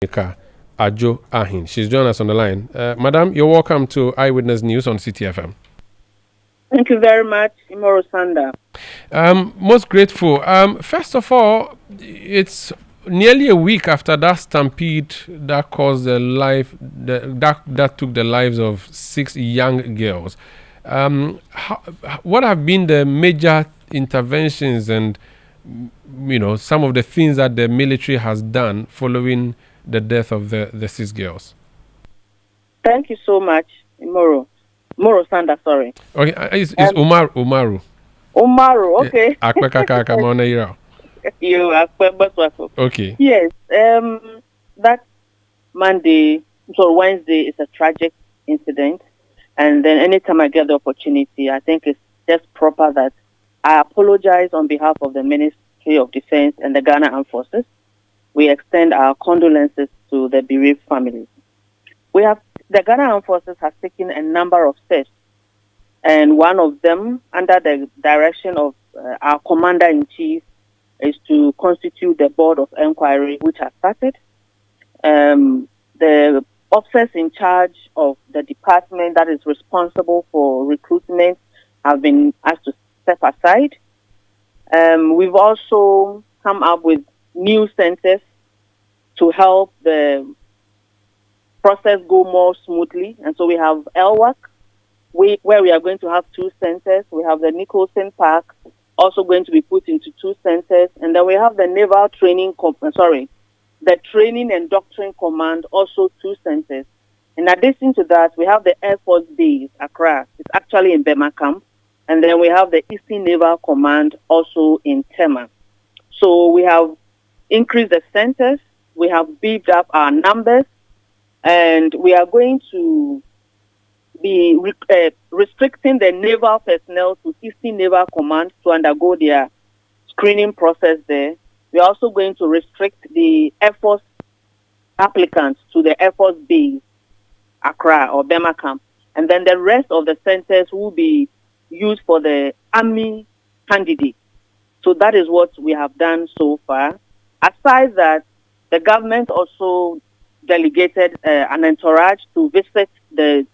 Ajo Arhin. She's joined us on the line. Madam, you're welcome to Eyewitness News on CTFM. Thank you very much, Imoro Sanda. Most grateful. First of all, it's nearly a week after that stampede that caused that took the lives of 6 young girls. What have been the major interventions and some of the things that the military has done following the death of the 6 girls? Thank you so much, Imoro Sanda, sorry. Okay, it's Umaru. Umaru, okay. You are okay. Yes, that Wednesday is a tragic incident. And then anytime I get the opportunity, I think it's just proper that I apologize on behalf of the Ministry of Defense and the Ghana Armed Forces. We extend our condolences to the bereaved families. The Ghana Armed Forces has taken a number of steps, and one of them, under the direction of our Commander-in-Chief, is to constitute the Board of Inquiry, which has started. The officers in charge of the department that is responsible for recruitment have been asked to step aside. We've also come up with new centers to help the process go more smoothly. And so we have LWAC, where we are going to have 2 centers. We have the Nicholson Park, also going to be put into 2 centers. And then we have the Naval Training, the Training and Doctrine Command, also 2 centers. In addition to that, we have the Air Force Base, Accra. It's actually in Bema Camp. And then we have the Eastern Naval Command, also in Tema. So we have increased the centers. We have beefed up our numbers. And we are going to be restricting the naval personnel to Eastern Naval Command to undergo their screening process there. We are also going to restrict the Air Force applicants to the Air Force Base, Accra or Bema Camp. And then the rest of the centers will be used for the Army candidates. So that is what we have done so far. Aside that, the government also delegated an entourage to visit the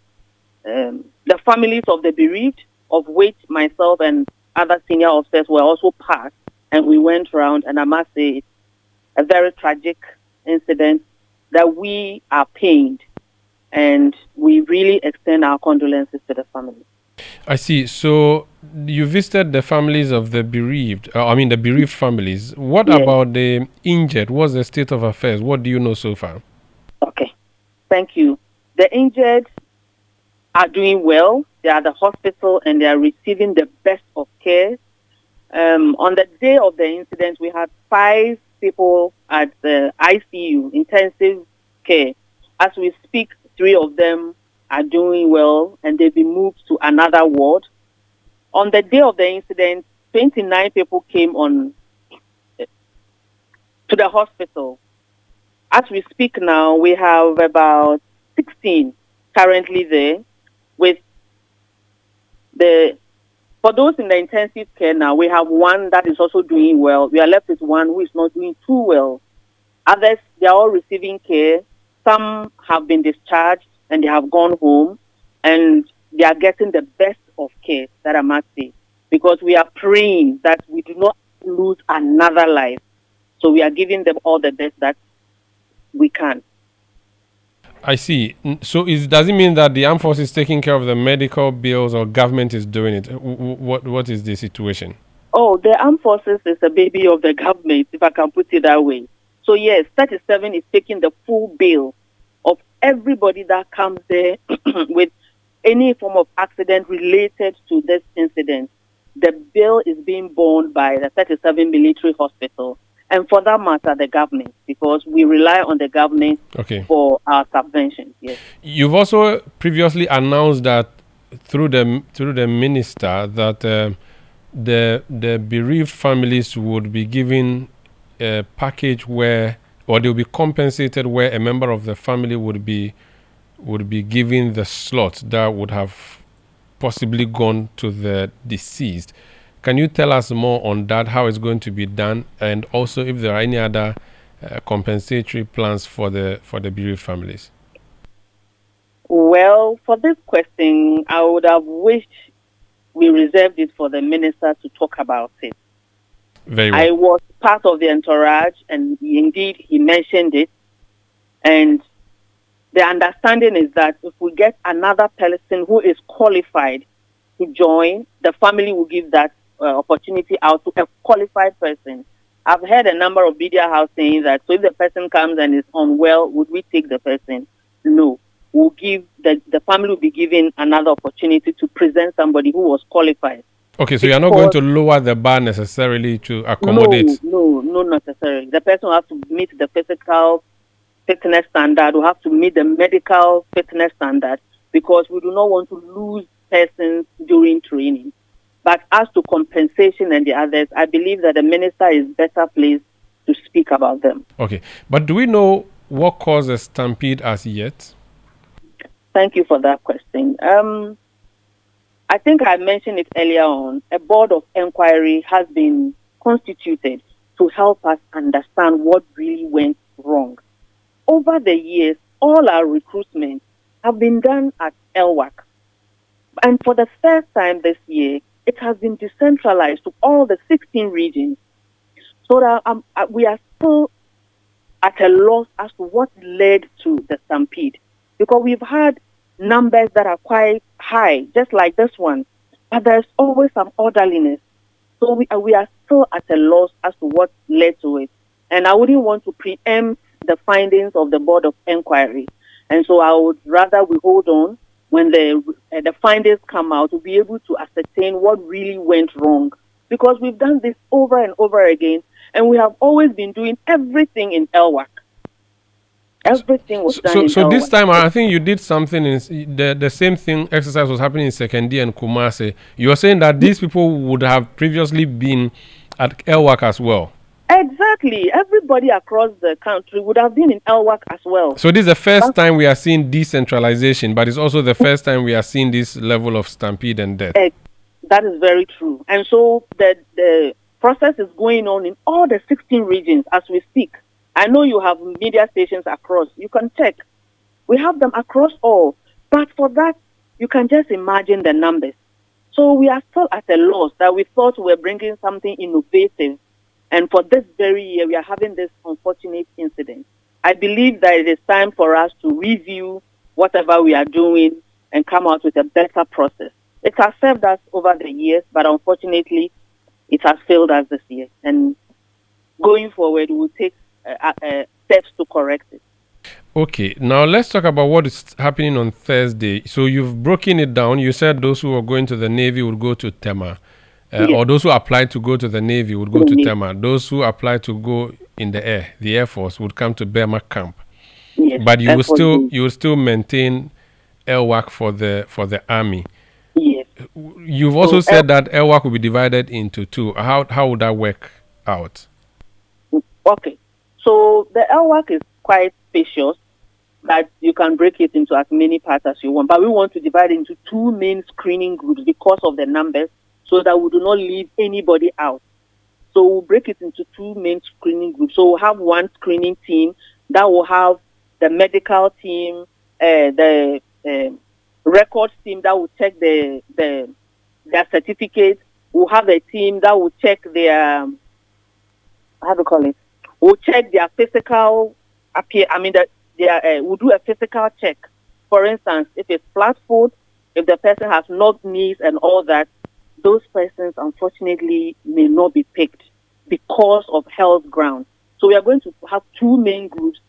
families of the bereaved, of which myself and other senior officers were also part. And we went around, and I must say it's a very tragic incident that we are pained, and we really extend our condolences to the family. I see. So you visited the families of the bereaved, the bereaved families. What about the injured? What's the state of affairs? What do you know so far? Okay, thank you. The injured are doing well. They are at the hospital and they are receiving the best of care. On the day of the incident, we had 5 people at the ICU, intensive care. As we speak, 3 of them are doing well and they've been moved to another ward. On the day of the incident, 29 people came to the hospital. As we speak now, we have about 16 currently there. For those in the intensive care now, we have 1 that is also doing well. We are left with 1 who is not doing too well. Others, they are all receiving care. Some have been discharged and they have gone home, and they are getting the best of care, that I must say, because we are praying that we do not lose another life. So we are giving them all the best that we can. I see. So does it mean that the armed force is taking care of the medical bills, or government is doing it? What is the situation? Oh, the armed forces is a baby of the government, if I can put it that way. So yes, 37 is taking the full bill of everybody that comes there with any form of accident related to this incident. The bill is being borne by the 37 military hospital, and for that matter, the government, because we rely on the government for our subventions. Yes. You've also previously announced that through the minister that the bereaved families would be given a package where, or they'll be compensated where a member of the family would be given the slot that would have possibly gone to the deceased. Can you tell us more on that, how it's going to be done, and also if there are any other compensatory plans for the bereaved families? Well, for this question, I would have wished we reserved it for the minister to talk about it. Very well. I was part of the entourage, and indeed he mentioned it. And the understanding is that if we get another person who is qualified to join, the family will give that opportunity out to a qualified person. I've heard a number of media houses saying that, so if the person comes and is unwell, would we take the person? No. We'll give the family will be given another opportunity to present somebody who was qualified. Okay, so you're not going to lower the bar necessarily to accommodate? No, not necessarily. The person will have to meet the physical fitness standard, will have to meet the medical fitness standard, because we do not want to lose persons during training. But as to compensation and the others, I believe that the minister is better placed to speak about them. Okay, but do we know what caused the stampede as yet? Thank you for that question. I think I mentioned it earlier on. A board of inquiry has been constituted to help us understand what really went wrong. Over the years, all our recruitments have been done at LWAC. And for the first time this year, it has been decentralized to all the 16 regions. So that we are still at a loss as to what led to the stampede. Because we've had numbers that are quite high, just like this one. But there's always some orderliness. So we are still at a loss as to what led to it. And I wouldn't want to preempt the findings of the board of inquiry. And so I would rather we hold on when the findings come out to be able to ascertain what really went wrong. Because we've done this over and over again, and we have always been doing everything in LWAC. Everything was done in LWAC. So this time, I think you did something in the same thing exercise was happening in Sekondi and Kumasi. You were saying that these people would have previously been at LWAC as well. Exactly. Everybody across the country would have been in LWAC as well. So this is the first time we are seeing decentralization, but it's also the first time we are seeing this level of stampede and death. That is very true. And so the process is going on in all the 16 regions as we speak. I know you have media stations across. You can check. We have them across all. But for that, you can just imagine the numbers. So we are still at a loss that we thought we were bringing something innovative. And for this very year, we are having this unfortunate incident. I believe that it is time for us to review whatever we are doing and come out with a better process. It has served us over the years, but unfortunately, it has failed us this year. And going forward, we will take steps to correct it. Okay, now let's talk about what is happening on Thursday. So you've broken it down. You said those who are going to the Navy would go to Tema. Yes. Or those who applied to go to the Navy would go to Tema. Those who applied to go in the Air Force, would come to Burma camp. Yes, but you will still maintain LWAC for the Army. Yes. You've also said that LWAC will be divided into two. How would that work out? Okay. So the LWAC is quite spacious, that you can break it into as many parts as you want. But we want to divide it into two main screening groups because of the numbers, so that we do not leave anybody out. So we'll break it into two main screening groups. So we'll have one screening team that will have the medical team, the records team that will check their certificates. We'll have a team that will check their, we'll check their physical we'll do a physical check. For instance, if it's flat foot, if the person has knocked knees and all that, those persons, unfortunately, may not be picked because of health grounds. So we are going to have two main groups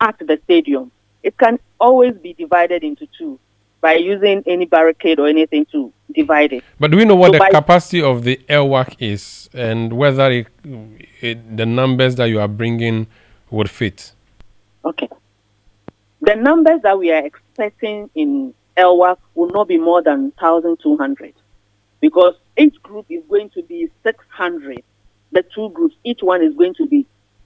at the stadium. It can always be divided into two by using any barricade or anything to divide it. But do we know what the capacity of the LWAC is and whether the numbers that you are bringing would fit? Okay. The numbers that we are expecting in LWAC will not be more than 1,200. Because each group is going to be 600. The two groups, each one is going to be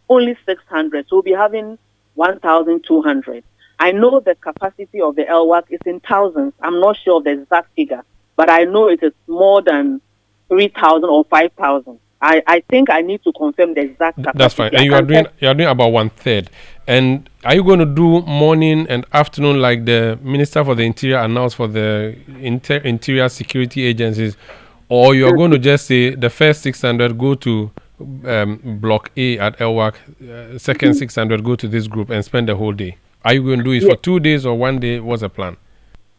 only 600. So we'll be having 1,200. I know the capacity of the LWAC is in thousands. I'm not sure of the exact figure, but I know it is more than 3,000 or 5,000. I think I need to confirm the exact capacity. That's fine. And you are doing about 1/3. And are you going to do morning and afternoon like the Minister for the Interior announced for the interior security agencies, or you are going to just say the first 600 go to Block A at Elwak, second 600 go to this group and spend the whole day? Are you going to do it for 2 days or 1 day? What's the plan?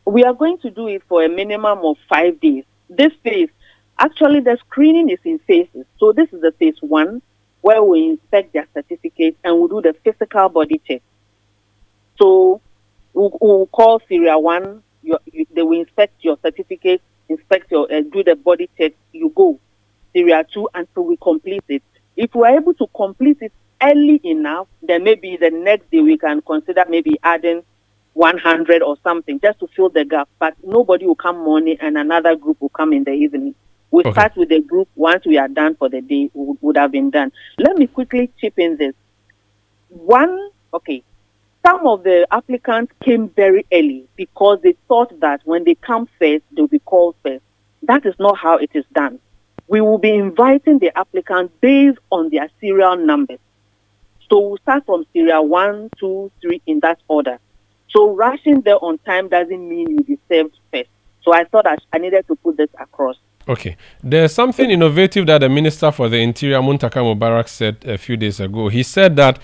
We are going to do it for a minimum of 5 days. This phase, actually, the screening is in phases. So this is the phase 1, where we inspect their certificates and we do the physical body check. So we'll call Serial 1. They will inspect your certificate, inspect your, do the body check. You go Serial 2 until we complete it. If we are able to complete it early enough, then maybe the next day we can consider maybe adding 100 or something just to fill the gap. But nobody will come morning and another group will come in the evening. We start with the group. Once we are done for the day, would have been done. Let me quickly chip in this. Some of the applicants came very early because they thought that when they come first, they'll be called first. That is not how it is done. We will be inviting the applicants based on their serial numbers. So we'll start from serial 1, 2, 3 in that order. So rushing there on time doesn't mean you'll be served first. So I thought I needed to put this across. Okay. There's something innovative that the Minister for the Interior, Muntaka Mubarak, said a few days ago. He said that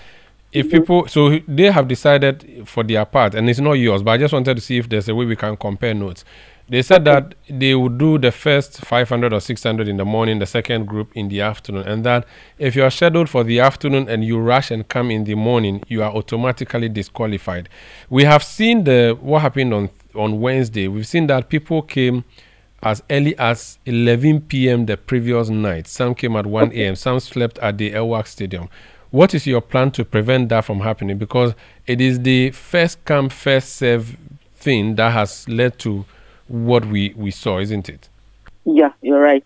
if people, so they have decided for their part, and it's not yours, but I just wanted to see if there's a way we can compare notes. They said that they would do the first 500 or 600 in the morning, the second group in the afternoon, and that if you are scheduled for the afternoon and you rush and come in the morning, you are automatically disqualified. We have seen what happened on Wednesday. We've seen that people came as early as 11 p.m. the previous night. Some came at 1 a.m. Some slept at the Elwak Stadium. What is your plan to prevent that from happening? Because it is the first come, first serve thing that has led to what we saw, isn't it? Yeah, you're right.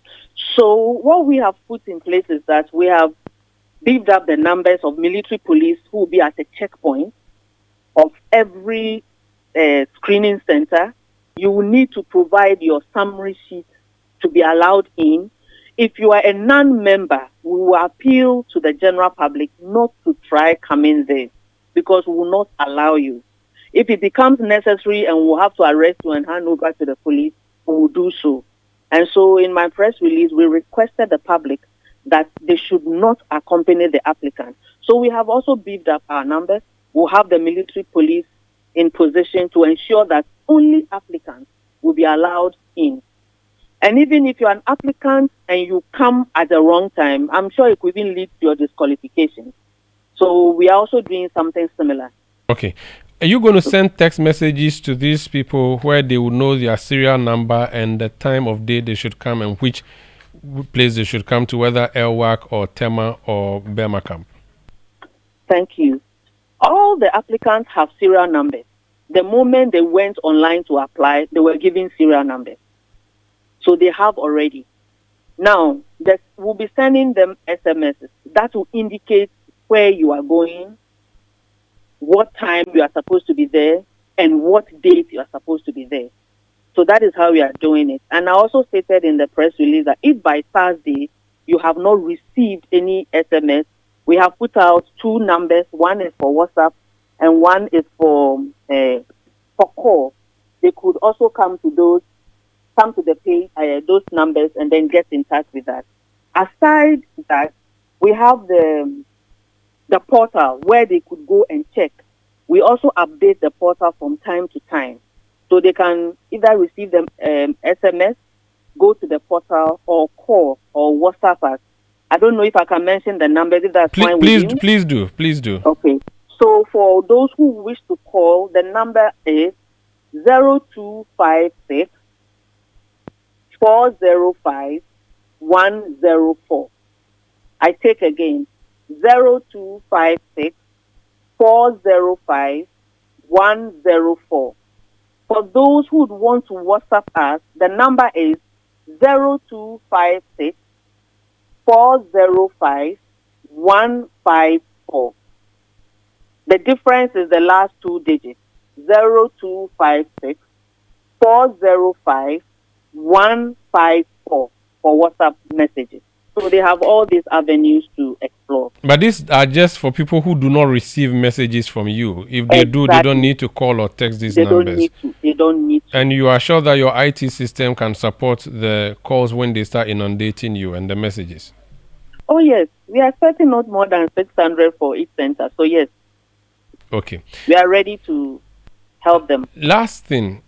So what we have put in place is that we have beefed up the numbers of military police who will be at a checkpoint of every screening center. You will need to provide your summary sheet to be allowed in. If you are a non-member, we will appeal to the general public not to try coming there because we will not allow you. If it becomes necessary and we'll have to arrest you and hand over to the police, we will do so. And so in my press release, we requested the public that they should not accompany the applicant. So we have also beefed up our numbers. We'll have the military police in position to ensure that only applicants will be allowed in. And even if you're an applicant and you come at the wrong time, I'm sure it could even lead to your disqualification. So we are also doing something similar. Okay. Are you going to send text messages to these people where they will know their serial number and the time of day they should come and which place they should come to, whether Elwak or Tema or Burma Camp? Thank you. All the applicants have serial numbers. The moment they went online to apply, they were given serial numbers. So they have already. Now, we'll be sending them SMSs that will indicate where you are going, what time you are supposed to be there, and what date you are supposed to be there. So that is how we are doing it. And I also stated in the press release that if by Thursday you have not received any SMS, we have put out 2 numbers. One is for WhatsApp and one is for call. They could also come to the page, those numbers, and then get in touch with us. Aside that, we have the portal where they could go and check. We also update the portal from time to time. So they can either receive them SMS, go to the portal, or call or WhatsApp us. I don't know if I can mention the numbers, if that's fine with you. Please do. Okay. So for those who wish to call, the number is 0256 405 104. I take again 0256 405 104. For those who would want to WhatsApp us, the number is 0256 405 154. The difference is the last 2 digits, 0256 405 154 for WhatsApp messages. So they have all these avenues to explore. But these are just for people who do not receive messages from you. If they do, they don't need to call or text these numbers. They don't need to. And you are sure that your IT system can support the calls when they start inundating you and the messages? Oh, yes. We are expecting not more than 600 for each center. So, yes. Okay. We are ready to help them. Last thing,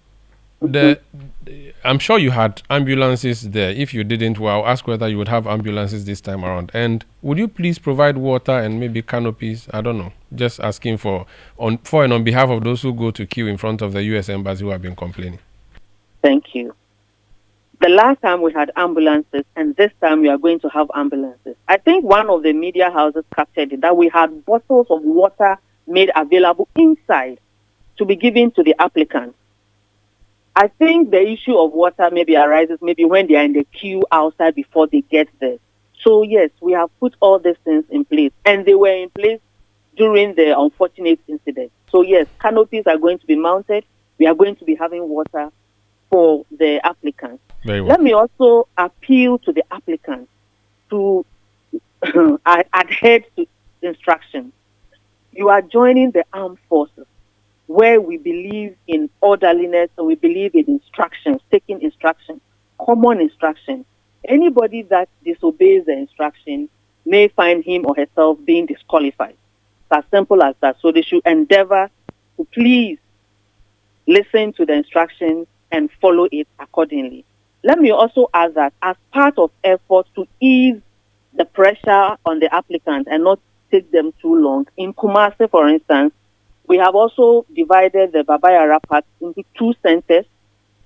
I'm sure you had ambulances there. If you didn't, well, I'll ask whether you would have ambulances this time around. And would you please provide water and maybe canopies? I don't know. Just asking for and on behalf of those who go to queue in front of the U.S. Embassy who have been complaining. Thank you. The last time we had ambulances, and this time we are going to have ambulances. I think one of the media houses captured it, that we had bottles of water made available inside to be given to the applicants. I think the issue of water maybe arises maybe when they are in the queue outside before they get there. So, yes, we have put all these things in place, and they were in place during the unfortunate incident. So, yes, canopies are going to be mounted. We are going to be having water for the applicants. Very well. Let me also appeal to the applicants to adhere to instructions. You are joining the armed forces, where we believe in orderliness and we believe in instructions, taking instructions, common instructions. Anybody that disobeys the instruction may find him or herself being disqualified. It's as simple as that. So they should endeavor to please listen to the instructions and follow it accordingly. Let me also add that as part of efforts to ease the pressure on the applicants and not take them too long, in Kumasi, for instance, we have also divided the Babayara Park into 2 centers.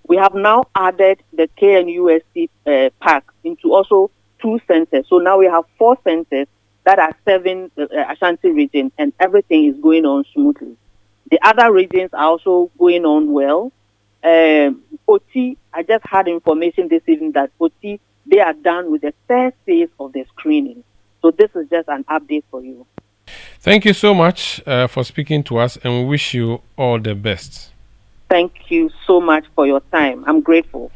We have now added the KNUST Park into also 2 centers. So now we have 4 centers that are serving the Ashanti region, and everything is going on smoothly. The other regions are also going on well. OT, I just had information this evening that OT, they are done with the 3rd phase of the screening. So this is just an update for you. Thank you so much for speaking to us, and we wish you all the best. Thank you so much for your time. I'm grateful.